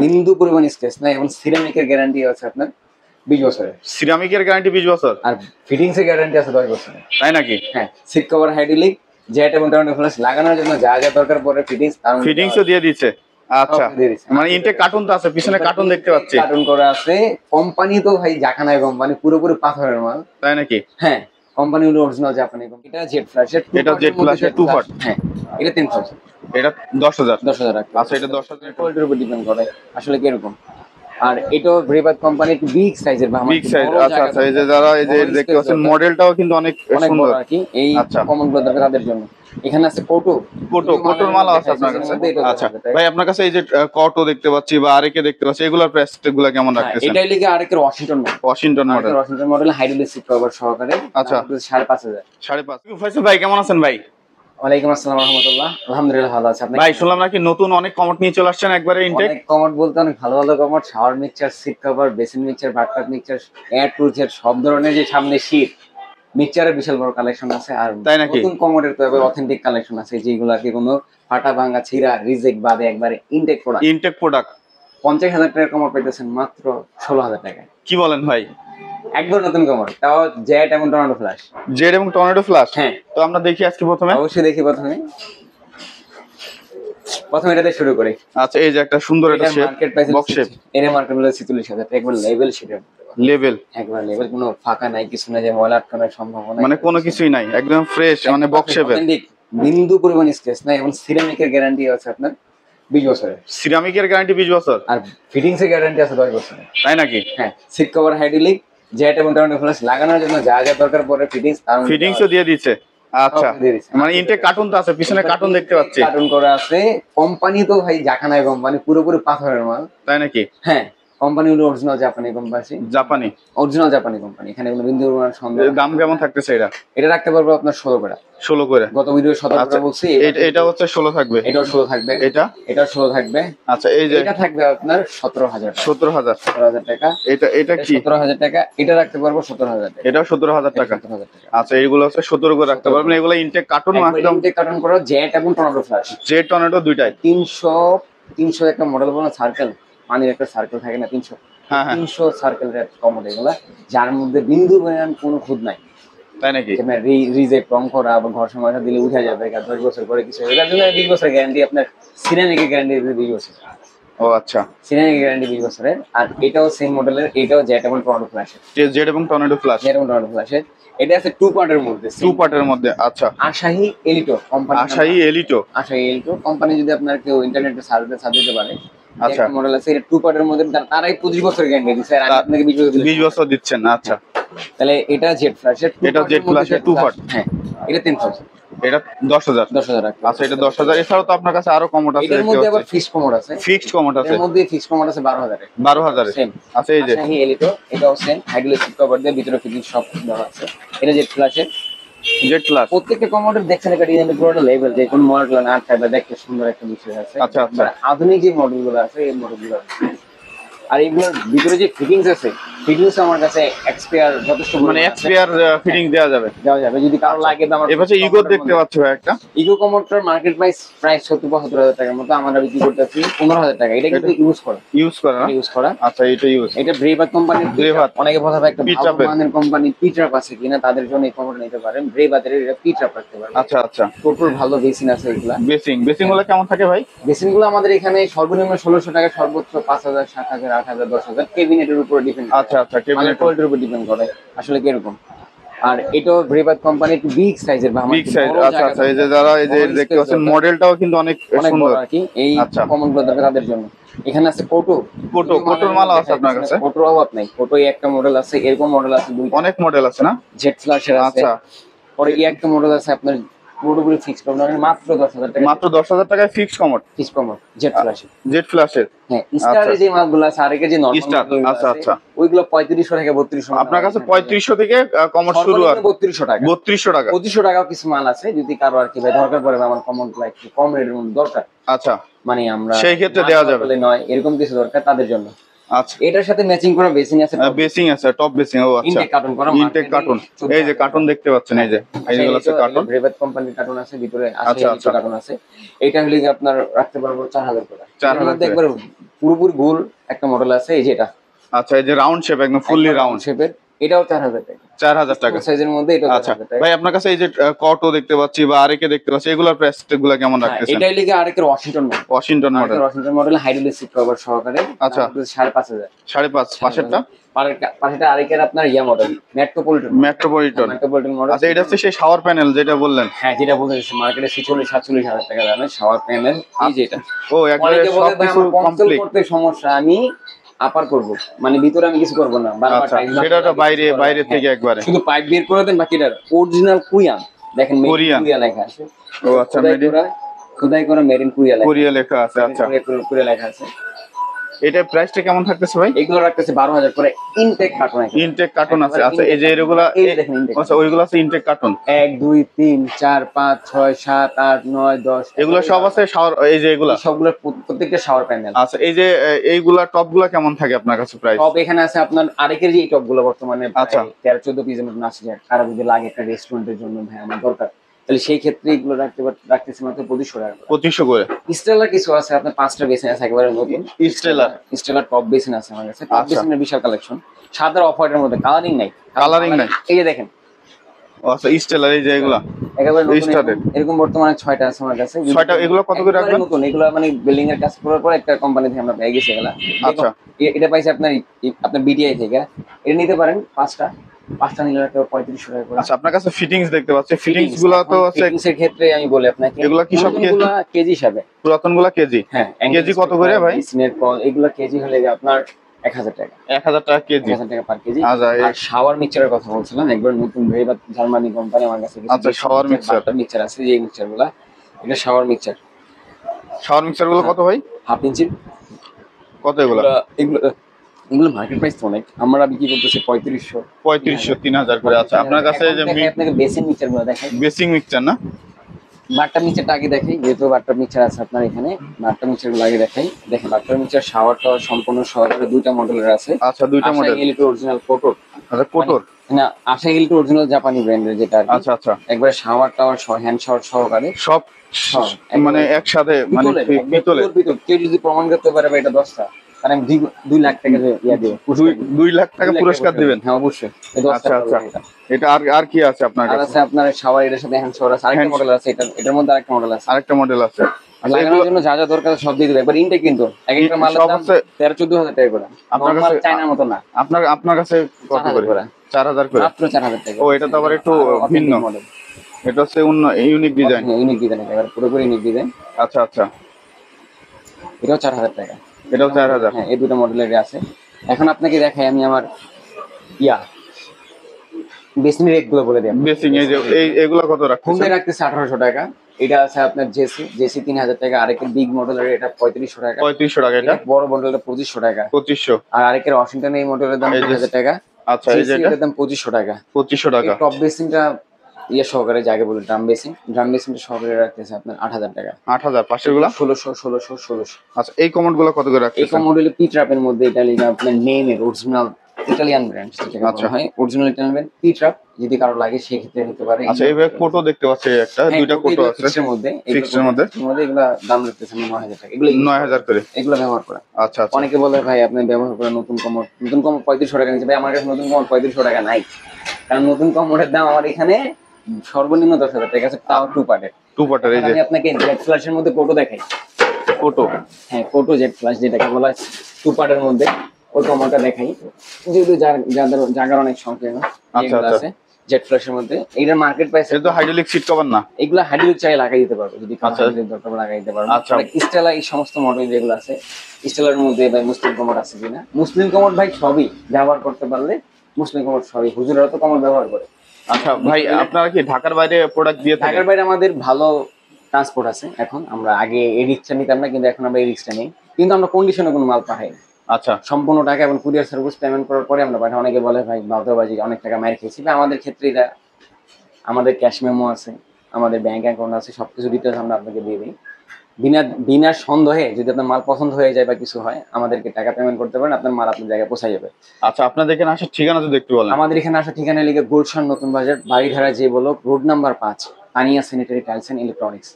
বিন্দু পরিমাণ স্ক্র্যাচ নাই এবং সিরামিকের গ্যারান্টি আছে আপনার 20 বছরের। সিরামিকের গ্যারান্টি 20 বছর আর ফিটিংস এর গ্যারান্টি আছে 10 বছরের। তাই নাকি? হ্যাঁ, সিট কভার হাইড্রোলিক জেট এবং টর্নেডো ফ্লাশ লাগানোর জন্য যা যা দরকার পড়ে ফিটিংসও দিয়ে দিচ্ছে। আচ্ছা, মানে ইনটেক কার্টুন তো আছে, পিছনে কার্টুন দেখতে পাচ্ছি, কার্টুন করা আছে। কোম্পানি তো ভাই জাকানাই কোম্পানি, পুরোপুরি পাথরের মাল। তাই নাকি? হ্যাঁ, কোম্পানি হলো অরিজিনাল জাপানি কোম্পানি। এটা জেট ফ্ল্যাশের, এটা জেট ফ্ল্যাশের 2 পার্ট। হ্যাঁ, এটা 3000, এটা 10000। আচ্ছা, এটা 10000 কোয়ালিটির উপর ডিপেন্ড করে আসলে কি রকম। আর এটা ব্রেবাদ কোম্পানি একটু বিগ সাইজের, বিগ সাইজ। আচ্ছা আচ্ছা, এই যে যারা এই যে দেখতে পাচ্ছেন মডেলটাও কিন্তু অনেক সুন্দর আর কি। এই কমন গুলো দরকার তাদের জন্য। এখানে আছে কোটোর মাল আছে আপনার কাছে। আচ্ছা ভাই, আপনার কাছে এই যে কোটো দেখতে পাচ্ছি বা আরেকে দেখতে পাচ্ছি, এগুলোর প্রাইস গুলো কেমন রাখতেছেন? এটাই লিগে আরেকের Washington model hydraulic seat cover সহকারে। আচ্ছা, 5500। 5.5। ফয়সাল ভাই কেমন আছেন ভাই? ওয়ালাইকুম আসসালাম রাহমাতুল্লাহ। আলহামদুলিল্লাহ ভালো আছি। আপনি? ভাই শুনলাম নাকি নতুন অনেক কমোড নিয়ে চলে আসছেন একবারে ইনটেক। অনেক কমোড বলতে অনেক ভালো ভালো commode, shower mixture, seat cover, basin mixture, bathtub mixture, A to Z সব ধরনের। যে সামনে শীত, মিক্সচারের বিশাল বড় কালেকশন আছে। আর নতুন কমোডের তো এবার অথেন্টিক কালেকশন আছে, যেগুলো কি কোনো ফাটা ভাঙা ছিঁড়া রিজেক্ট বাদে একবারে ইনটেক প্রোডাক্ট। 50,000 টাকার কমোড পাইতেছেন মাত্র 16,000 টাকায়। কি বলেন ভাই? একবার নতুন কমোড, তাও জেট এবং টর্নেডো ফ্ল্যাশ। জেট এবং টর্নেডো ফ্ল্যাশ। হ্যাঁ, তো আমরা দেখি আজকে অবশ্যই দেখি প্রথমে এটাতে শুরু করি। আচ্ছা, এই যে একটা সুন্দর একটা shape, market price box shape. এর মার্কেট হলো 46,000 টাকা। একবার লেভেল শেপের, একবার লেভেল, কোনো ফাঁকা নাই, কিছু না যে ময়লা আটকানোর সম্ভাবনা, মানে কোনো কিছুই নাই, একদম ফ্রেশ, মানে বক্স শেপের। বিন্দু পরিমাণ স্ক্র্যাচ নাই এবং সিরামিকের গ্যারান্টি আছে আপনার 20 বছরের। সিরামিকের গ্যারান্টি 20 বছর আর ফিটিংস এর গ্যারান্টি আছে 10 বছরের। তাই নাকি? হ্যাঁ, সিট কভার হাইড্রোলিক জেট এবং টর্নেডো ফ্লাশ লাগানোর জন্য যা যা দরকার পড়ে ফিটিংসও দিয়ে দিচ্ছে। আচ্ছা, মানে ইনটেক কার্টুন তো আছে, পিছনে কার্টুন দেখতে পাচ্ছি, কার্টুন করা আছে। কোম্পানি তো ভাই জাকানাই কোম্পানি, পুরোপুরি পাথরের মাল। তাই নাকি? হ্যাঁ, কোম্পানি হলো অরিজিনাল জাপানি কোম্পানি, অরিজিনাল জাপানি কোম্পানি। এখানে কোনো বিন্দু পরিমাণ সন্দেহ। দাম কেমন থাকতেছে এটা রাখতে পারবো আপনার 16 করে। গত ভিডিও 17 করে বলছি, এটা হচ্ছে 16 থাকবে। এটাও 16 থাকবে। এটা 16 থাকবে। আচ্ছা, এই যে এটা থাকবে আপনার 17,000 টাকা। এটা কি 17,000 টাকা? এটা রাখতে পারবো 17,000 টাকা। এটাও 17,000 টাকা। আচ্ছা, এইগুলো হচ্ছে 17 করে রাখতে পারবেন। এগুলো ইনটেক কার্টুন, একদম ইনটেক কার্টুন করা জেট এবং টর্নেডো ফ্ল্যাশ। জেট টর্নেডো দুইটাই 300 একটা মডেল বলা সার্কেল, পানির একটা সার্কেল থাকে না, 300। হ্যাঁ, 300 সার্কেল রেট কমোড এগুলা, যার মধ্যে বিন্দু পরিমাণ কোনো খুঁত নাই। তাই নাকি? রিজেক্ট রং করা বা ঘর সমাজা দিলে উঠে যাবে, 10 বছর পরে কিছু হবে, তার জন্য 20 বছর গ্যারান্টি। আপনার সিরামিকের গ্যারান্টি 20 বছর। ও আচ্ছা, সিরামিকের গ্যারান্টি 20 বছরের। আর এটাও সেম মডেলের, এটাও জেট এবং টর্নেডো ফ্ল্যাশের। জেট এবং টর্নেডো ফ্ল্যাশের। এটা আছে 2 পার্টের মধ্যে। আচ্ছা, আশাহি এলিটো কোম্পানি। যদি আপনার কেউ ইন্টারনেটে সার্চ দিতে পারে, আচ্ছা, মডেল আছে। এটা 2 পার্টের মধ্যে, তারাই 25 বছর গ্যারান্টি দিচ্ছে, আর আপনাকে 20 বছর দিচ্ছেন। আচ্ছা, তাহলে এটা জেট ফ্ল্যাশের, 2 পার্ট। হ্যাঁ, এটা 3000, এটা 10,000 টাকা। আচ্ছা, এটা 10,000। এছাড়াও তো আপনার কাছে আরো কমোড আছে। এর মধ্যে আবার ফিক্সড কমোড আছে। এর মধ্যে ফিক্সড কমোড আছে 12,000 সেম। আচ্ছা, এই যে এলিটো, এটাও সেম হাইড্রোলিক সিট কভার দিয়ে ভিতরে ফিটিং সব দেওয়া আছে। এটা জেট ফ্ল্যাশ। প্রত্যেকটা কমোডের দেখছেন একটা ডিজাইন, পুরোটা লেভেল, যে কোন মডেল না থাকবে দেখতে সুন্দর একটা বিষয় আছে। আচ্ছা আচ্ছা, আধুনিক যে মডেলগুলো আছে, এই মডেলগুলো। আর এগুলোর ভিতরে যে ফিটিংস আছে, ফিটিংস আমার কাছে এক্সপায়ার যথেষ্ট, মানে এক্সপায়ার ফিটিং দেওয়া যাবে যদি কারো লাগে। তো আমার এবারে ইগো দেখতে পাচ্ছ ভাই, একটা ইগো কমোডটার মার্কেট প্রাইস 70-72 হাজার টাকার মতো, আমরা বিক্রি করতেছি 15,000 টাকা। এটা কিন্তু ইউজ করা। আচ্ছা, এটা ব্রেভাত কোম্পানির। অনেকে বলা হয় একটা ভালো মানের কোম্পানি পিট্রাপ আছে কিনা, তাদের জন্য এই কমোডটা নিতে পারেন। ব্রেভাতের এটা পিট্রাপ রাখতে পারেন। আচ্ছা আচ্ছা, টোটাল ভালো বেসিন আছে। এগুলা বেসিং গুলো কেমন থাকে ভাই? বেসিন গুলো আমাদের এখানে সর্বনিম্ন 1600 টাকা, সর্বোচ্চ 5,000, 7,000, 8,000, 10,000। কেবিনেটের উপর ডিপেন্ড। আচ্ছা আচ্ছা, কেবিনেট কোয়ালিটির উপর ডিপেন্ড করে আসলে কি রকম। আর এটাও ব্রেভাত কোম্পানি একটু বিগ সাইজ। আচ্ছা আচ্ছা, এই যে যারা এই যে দেখতে পাচ্ছেন মডেলটাও কিন্তু অনেক সুন্দর আর কি। এই কমন গুলো দরকার তাদের জন্য। এখানে আছে কোটোর মাল আছে আপনার কাছে। কোটোর অভাব নাই। কোটোই একটা মডেল আছে, এরকম মডেল আছে অনেক মডেল আছে না? জেট ফ্ল্যাশের আছে। আচ্ছা, পরে এই একটা মডেল আছে আপনার পুরোপুরি ফিক্সড কমোড, মাত্র 10,000 টাকা। মাত্র 10,000 টাকায় ফিক্সড কমোড জেট ফ্ল্যাশের। হ্যাঁ, স্টারের যে মালগুলো আছে, আর যে নরমাল। আচ্ছা আচ্ছা, ওইগুলো 3500 থেকে 3200। আপনার কাছে 3500 থেকে কমোড শুরু আর 3200 টাকা। 3200 টাকাও কিছু মাল আছে, যদি কারো আর কি ভাই দরকার পড়ে, আমার কমোডগুলো একটু কম রেটের মধ্যে দরকার। আচ্ছা, মানে আমরা সেই ক্ষেত্রে দেওয়া যাবে নয়, এরকম কিছু দরকার তাদের জন্য। আচ্ছা, এটার সাথে ম্যাচিং করা বেসিং আছে, বেসিং আছে, টপ বেসিং। ও আচ্ছা, ইনটেক কার্টন করা, ইনটেক কার্টন। এই যে কার্টন দেখতে পাচ্ছেন, এই যে এইগুলো আছে কার্টন, ব্রেভেট কোম্পানির কার্টন আছে, ভিতরে আছে আচ্ছা কার্টন আছে। এটা হলে আপনার রাখতে পারবো 4000 করে। 4000 মধ্যে একবার পুরোপুরি গোল একটা মডেল আছে, এই যে এটা। আচ্ছা, এই যে রাউন্ড শেপ, একদম ফুললি রাউন্ড শেপের, এটাও 4000 টাকা। 4000 টাকা সাইজের মধ্যে এটা। আচ্ছা ভাই, আপনার কাছে এই যে কটো দেখতে পাচ্ছি বা আরেকে দেখতে পাচ্ছি, এগুলোর প্রাইস গুলো কেমন রাখতেছেন? এটাই লিগে আরেকের Washington model, Washington model hydraulic seat cover সহকারে। আচ্ছা, 5500। 5.5 পাশেরটা, পাশেরটা আরেকের আপনার ইয়া মডেল, মেট্রোপলিটন মডেল। আচ্ছা, এটা হচ্ছে সেই শাওয়ার প্যানেল যেটা বললেন। হ্যাঁ, যেটা বলতেছি মার্কেটে 46-47 হাজার টাকা দামের শাওয়ার প্যানেল, এই যে এটা। ও একবারে সবকিছু কমপ্লিট। করতে সমস্যা, আমি আপার করব, মানে ভিতরে আমি কিছু করব না, আচ্ছা, সেটা তো বাইরে থেকে একবারে শুধু পাইপ বের করে দেন, বাকিটা অরিজিনাল কোরিয়ান। দেখেন কোরিয়া লেখা আছে। ও আচ্ছা, খোদাই করা মেড ইন কোরিয়া লেখা আছে। আচ্ছা, কোরিয়া লেখা আছে। এটা প্রাইসটা কেমন থাকতেছে ভাই? এগুলো রাখতেছে 12000 করে, ইনটেক কার্টন। ইনটেক কার্টন আছে। আচ্ছা, এই যে এগুলা, আচ্ছা ওইগুলো আছে ইনটেক কার্টন। 1 2 3 4 5 6 7 8 9 10 এগুলো সব আছে শাওয়ার, এই যে এগুলা সবগুলো প্রত্যেকটা শাওয়ার প্যানেল। আচ্ছা, এই যে এইগুলা টপগুলা কেমন থাকে আপনার কাছে প্রাইস? টপ এখানে আছে আপনার আরেকের যে টপগুলো বর্তমানে আচ্ছা 13-14 পিসের মতন আছে, যে কারো যদি লাগে একটা রেস্টুরেন্টের জন্য ভাই আমার দরকার, তাহলে সেই ক্ষেত্রে এগুলো রাখতেছি মাত্র 2500 টাকা। 2500 করে। স্টেলার কিছু আছে আপনার 5টা বেসিন আছে একেবারে নতুন। স্টেলার টপ বেসিন আছে আমার কাছে। টপ বেসিনের বিশাল কালেকশন, সাদা অফ হোয়াইটের মধ্যে, কালারিং নাই। এই যে দেখেন, আচ্ছা স্টেলার, এই যে এগুলা একেবারে নতুন, এরকম বর্তমানে 6টা আছে আমার কাছে। 6টা। এগুলো কত করে রাখবেন? নতুন এগুলো মানে বিল্ডিং এর কাজ করার পর একটা কোম্পানি থেকে আমরা পেয়ে গেছি এগুলা। আচ্ছা, এটা পাইছে আপনার বিটিআই থেকে। এটা নিতে পারেন 5টা নিলে রাখতে 3500 টাকা করে। আচ্ছা, আপনার কাছে ফিটিংস দেখতে পাচ্ছি, ফিটিংস গুলো তো আছে। ফিটিংস এর ক্ষেত্রে আমি বলি আপনাকে, এগুলা কি সব কেজি হিসাবে? পুরাতন গুলা কেজি। হ্যাঁ, কেজি কত করে ভাই? স্নেক কল এগুলা কেজি হলে আপনার 1000 টাকা। 1000 টাকা কেজি। 1000 টাকা পার কেজি। আচ্ছা, আর শাওয়ার মিক্সচারের কথা বলছিলাম, একবার নতুন ভেরিবাত জার্মানি কোম্পানি আমার কাছে কিছু। আচ্ছা, শাওয়ার মিক্সচার আছে, যে মিক্সচারগুলো, এটা শাওয়ার মিক্সচার গুলো কত ভাই? হাফ ইঞ্চি কত এগুলো? এগুলো মার্কেট প্রাইস অনেক, আমরা বিক্রি করতেছি 3500 3000 করে। আচ্ছা, আপনার কাছে যে আপনাকে বেসিন মিক্সচার গুলো দেখাই। বেসিং মিক্সচার না, বাট্টা মিক্সচারটা আগে দেখাই, যেহেতু বাট্টা মিক্সচার আছে আপনার এখানে, বাট্টা মিক্সচার গুলো আগে দেখাই। দেখেন বাট্টা মিক্সচার শাওয়ার টাওয়ার সম্পূর্ণ সহকারে 2টা মডেলের আছে। আচ্ছা, 2টা মডেল। এলিটো অরিজিনাল কোটর। আচ্ছা, কোটর না, আশা এলিটো অরিজিনাল জাপানি ব্র্যান্ডের যেটা। আচ্ছা আচ্ছা, একবারে শাওয়ার টাওয়ার হ্যান্ড শাওয়ার সহকারে সব মানে একসাথে, মানে পিতলের। কেউ যদি প্রমাণ করতে পারে এটা 10টা, তাহলে আমি 2 লাখ টাকা ইয়া দেব। 2 লাখ টাকা পুরস্কার দিবেন? হ্যাঁ অবশ্যই। আচ্ছা আচ্ছা, এটা আর কি আছে আপনার কাছে? আছে আপনার শাওয়ার, এর সাথে হ্যান্ড শাওয়ার আছে, আরেকটা মডেল আছে, এটার মধ্যে আরেকটা মডেল আছে। লাগানোর জন্য যা যা দরকার সব দিয়ে দেব একবার। ইনটেক কিন্তু এক একটা মালের দাম 13-14 হাজার টাকা করে। আপনার কাছে চায়নার মতো না। আপনার কাছে কত করে? 4000 করে, মাত্র 4000 টাকা। ও এটা তো আবার একটু ভিন্ন মডেল। এটা হচ্ছে ইউনিক ডিজাইন। ইউনিক ডিজাইন, একেবারে পুরোপুরি ইউনিক ডিজাইন। আচ্ছা আচ্ছা, এটাও 4000 টাকা। এটাও 4000। হ্যাঁ, এই দুটো মডেলের আছে। এখন আপনাকে দেখাই আমি আমার বেসিং রেট গুলো বলে দিই। বেসিং এই যে এগুলো কত রাখছেন? হোন্ডা রাখতেছে 1800 টাকা। এটা আছে আপনার জেসি 3000 টাকা। আরেকের বিগ মডেলের এটা 3500 টাকা। 3500 টাকা। এটা বড় মডেলটা 2500 টাকা। 2500। আর আরেকের ওয়াশিংটন এই মডেলের দাম 3000 টাকা। আচ্ছা, এই যে এটার দাম 2500 টাকা। 2500 টাকা। টপ বেসিংটা সহকারে যাকে বলে ড্রাম বেসিংটা সহকারে রাখতেছে আপনার 8000 টাকা। 8000। পাশেরগুলো 1600। আচ্ছা, এই কমোড গুলো কত করে রাখছেন? এই কমোড হলো পিট্রাপের মধ্যে, এটা লিগা আপনার নেমের অরিজিনাল ইতালিয়ান ব্র্যান্ড, যেটা হয় অরিজিনাল ইতালিয়ান ব্র্যান্ড পিট্রাপ। যদি কারো লাগে সেই ক্ষেত্রে নিতে পারে। আচ্ছা, এইভাবে কোটো দেখতে পাচ্ছি, একটা 2টা কোটো আছে ফিক্সের মধ্যে। এগুলা দাম রাখতেছে 9000 টাকা। এগুলো 9000 করে। এগুলো ব্যবহার করা। আচ্ছা আচ্ছা, অনেকে বলে ভাই আপনি ব্যবহার করেন নতুন কমোড 3500 টাকা নিচ্ছে। ভাই আমার কাছে নতুন কমোড 3500 টাকা নাই, কারণ নতুন কমোডের দাম আমার এখানে সর্বনিম্ন 10000 টাকা আছে, তাও 2 পার্টের। এই যে আমি আপনাকে জেড ফ্ল্যাশের মধ্যে কোটো দেখাই। কোটো, হ্যাঁ কোটো জেড ফ্ল্যাশ যেটাকে বলা হয় 2 পার্টের মধ্যে, ওই কমোডটা দেখাই। যেহেতু যাদের জায়গার অনেক সংকীর্ণ, এগুলো আছে জেড ফ্ল্যাশের মধ্যে। এটার মার্কেট প্রাইস, এটা তো হাইড্রোলিক সিট কভার না, এগুলা হাইড্রোলিক চাই লাগাই দিতে পারবো যদি হাইড্রোলিক দরকার লাগাই দিতে পারবো। আচ্ছা, স্টেলা এই সমস্ত মডেল যেগুলো আছে, স্টেলার মধ্যে ভাই মুসলিম কমোড আছে কিনা? মুসলিম কমোড ভাই সবই ব্যবহার করতে পারলে, মুসলিম কমোড সবই, হুজুররা তো কমোড ব্যবহার করে। আচ্ছা ভাই, আপনারা কি ঢাকার বাইরে প্রোডাক্ট দিয়ে থাকেন? ঢাকার বাইরে আমাদের ভালো ট্রান্সপোর্ট আছে এখন। আমরা আগে এই রিক্সা নিতাম না, কিন্তু এখন আমরা এই রিক্সা নেই, কিন্তু আমরা কন্ডিশনে কোনো মাল পাঠাই না। আচ্ছা, সম্পূর্ণ টাকা এবং কুরিয়ার সার্ভিস পেমেন্ট করার পরে আমরা পাঠাই। অনেকে বলে ভাই বাউতাবাজি, অনেক টাকা মার খেয়েছি। আমাদের ক্ষেত্রে এটা, আমাদের ক্যাশ মেমো আছে, আমাদের ব্যাংক অ্যাকাউন্ট আছে, সবকিছু ডিটেলস আমরা আপনাকে দিয়ে দিই। বিনা সন্দেহে যদি আপনার মাল পছন্দ হয়ে যায় বা কিছু হয়, আমাদেরকে টাকা পেমেন্ট করতে পারেন, আপনার মাল আপনার জায়গায় পৌঁছে যাবে। আচ্ছা, আপনাদের এখানে আসার ঠিকানা যদি একটু বলেন। আমাদের এখানে আসার ঠিকানা লিখে গুলশান নতুন বাজার, বাড়িধারা যে block, road number 5, Tania sanitary tiles and electronics.